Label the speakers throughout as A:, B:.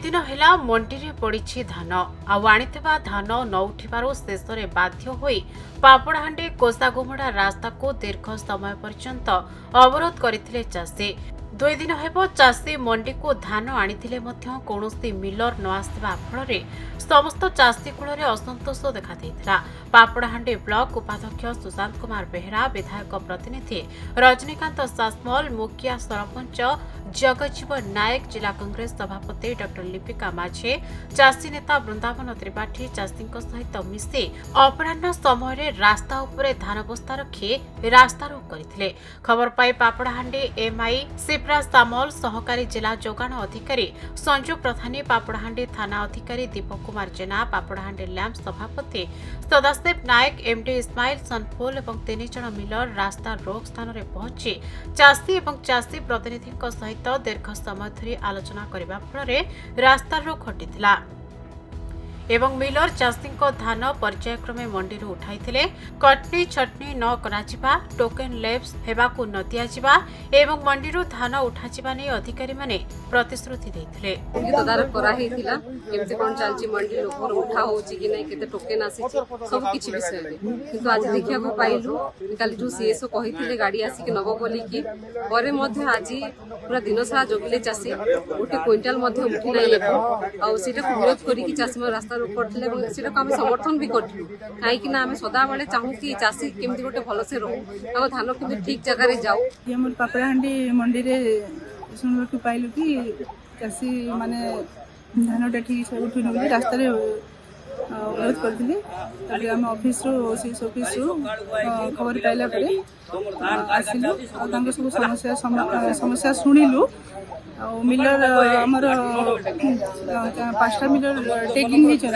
A: दिन है मंडी में पड़ी धान आनीथिबा धान न उठिबारु शेष में बाध्य होई पापड़ाहांडी कोसागुमड़ा रास्ता को दीर्घ समय पर्यंत अवरोध करथिले चाषी। 2 दिन हेबो चाषी मंडी को धान आनिथिले मध्य कौनसी मिलर न आसवा फल समस्त चाषी कूल असंतोष देखा देइथिला। पापड़ाहांडी ब्लॉक उपाध्यक्ष सुशांत कुमार बेहरा, विधायक प्रतिनिधि रजनीकांत सासमल, मुखिया सरपंच जगजीवन नायक, जिला कांग्रेस सभापति डॉक्टर लिपिका माझे, चाषी नेता वृंदावन त्रिपाठी चाषी सहित मिसी अपराह्न समय रास्ता उपरे धान बस्ता रखी रास्ता रोक करथिले। खबर पाई पापड़ाहांडी एमआई सिप्रा सामल, सहकारी जिला जोगाण अधिकारी संजू प्रधानी, पापड़ाहांडी थाना अधिकारी दीपक कुमार जेना, पापड़ाहांडी लैंप सभापति सदाशिव नायक, एमडी इस्माइल सनफुल और 3 जन मिलर रास्ता रोक स्थान में पहुंची चाषी और चाषी प्रतिनिधि सहित दीर्घ समय धरी आलोचना करने फल रास्ता रोक हटिथिला एवं मिलर चाषी धान पर्यायक्रमे मंडी उठाई कटनी छटनी न करा टोकेन लेब्स हेबाकु न दिया एवं मंडी धान उठा नहीं अधिकारी माने प्रतिश्रुति देथिले।
B: तदारक करा हेतिला केमते कोन चलची मंडी लोकर उठा होची कि नै केते टोकेन आसी सब किछि विषय रे किंतु आज देखिया को पाइलु काली जो सीएसओ कहिथिले गाड़ी आसी कि नबो बोली कि परे मध्ये आज पूरा दिन सारा जगले चासी गोटे क्विंटल मध्ये उठी नै लेबो आ सेटा को विरोध करी कि चासी में रास्ता रोक करथिले এবং সেটা को আমি समर्थन भी करथिलु काई कि ना हमें सदा बेले चाहू कि चासी केमती गोटे भलो से रहू आ धान केमती ठीक जगह रे जाऊ।
C: हमर पापड़ाहांडी मंडी रे सुनबा के पाइलु कि चासी माने धानटा ठीक से उठिन बोली रास्ता रे विरोध करथिले। तबे हम ऑफिस रो ओसीएस ऑफिस रो खबर पाइला परे आसिलु आ तांको सब समस्या सुनिलु। मिलर आमर 5टा मिलर टेकिंग होती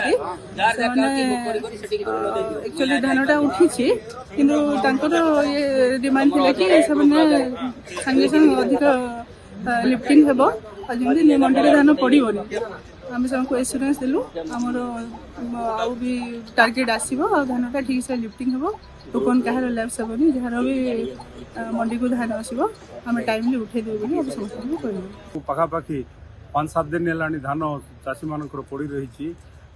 C: एक्चुअली धानटा उठी किंतु तांकर ये डिमांड थिला कि संगे संगे अधिक लिफ्टिंग हेबो जमी मंडी धान पड़ोनी आम सबको एश्योरेंस देलु आमर आउ भी टार्गेट आसो धानटा ठीक से लिफ्टिंग हेबो टोकन कहार लैप्स हेबनी जार भी मंडी को धान आसो आम टाइमली उठे देबो समस्त
D: पाखापाखि 5-7 दिन है धान चाषी मान पड़ रही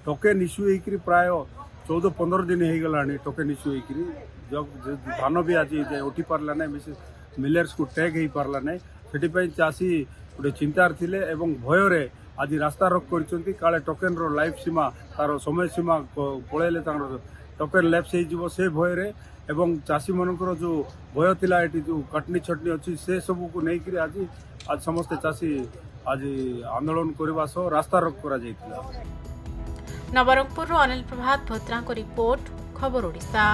D: टोकेन इश्यू होकर प्राय 14-15 दिन हो गला टोकेन इश्यू होकर धान भी आज उठी पार्ला ना मिलर्स को टैग हो पार्ला ना से चाषी गोटे चिंतार थिले एवं भय आज रास्ता रोक कर काले टोकेन रो लाइफ सीमा तार समय सीमा पलैले टोकेन लैप्स हो से भय एवं चाषी मानकर जो भय थिला एटी जो कटनी छटनी अच्छी से सब को लेकर आज समस्त चाषी आज आंदोलन करने सह रास्ता रोक करा जायतिला।
A: नवरंगपुर अनिल प्रभात भद्रा को रिपोर्ट, खबर ओडिशा।